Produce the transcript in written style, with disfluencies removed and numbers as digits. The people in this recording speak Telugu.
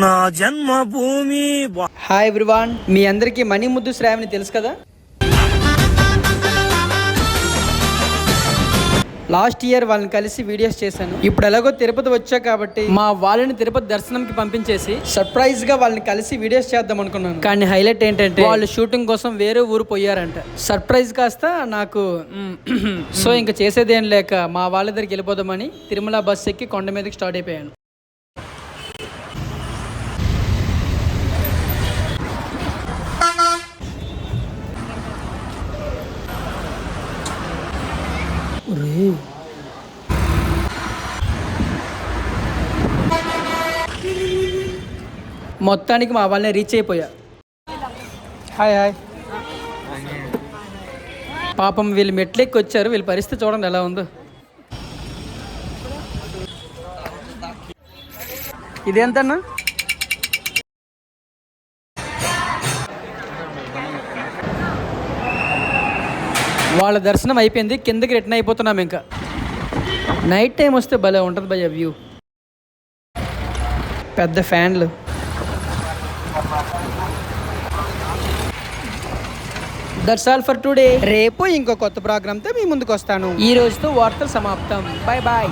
నా జన్మభూమి. హాయ్ ఎవ్రీవాన్, మీ అందరికీ మణిముద్దు శ్రావణి తెలుసు కదా. లాస్ట్ ఇయర్ వాళ్ళని కలిసి వీడియోస్ చేశాను. ఇప్పుడు ఎలాగో తిరుపతి వచ్చా కాబట్టి మా వాళ్ళని తిరుపతి దర్శనంకి పంపించేసి సర్ప్రైజ్ గా వాళ్ళని కలిసి వీడియోస్ చేద్దాం అనుకున్నాను. కానీ హైలైట్ ఏంటంటే వాళ్ళు షూటింగ్ కోసం వేరే ఊరు పోయారంట. సర్ప్రైజ్ కాస్త నాకు సో ఇంకా చేసేదేం లేక మా వాళ్ళ దగ్గరికి వెళ్ళిపోదామని తిరుమల బస్ ఎక్కి కొండ మీదకి స్టార్ట్ అయిపోయాను. మొత్తానికి మా వాళ్ళని రీచ్ అయిపోయా. Hi hi. పాపం వీళ్ళు మెట్లెక్కి వచ్చారు. వీళ్ళ పరిస్థితి చూడండి ఎలా ఉందో. ఇదేంతన్నా? వాళ్ళ దర్శనం అయిపోయింది, కిందకి రిటర్న్ అయిపోతున్నాం. ఇంకా నైట్ టైం వస్తే భలే ఉంటుంది భయ్య వ్యూ. పెద్ద ఫ్యాన్లు. That's all for today. రేపు ఇంకో కొత్త ప్రోగ్రామ్తో మీ ముందుకు వస్తాను. ఈ రోజుతో వార్తలు సమాప్తం. Bye bye.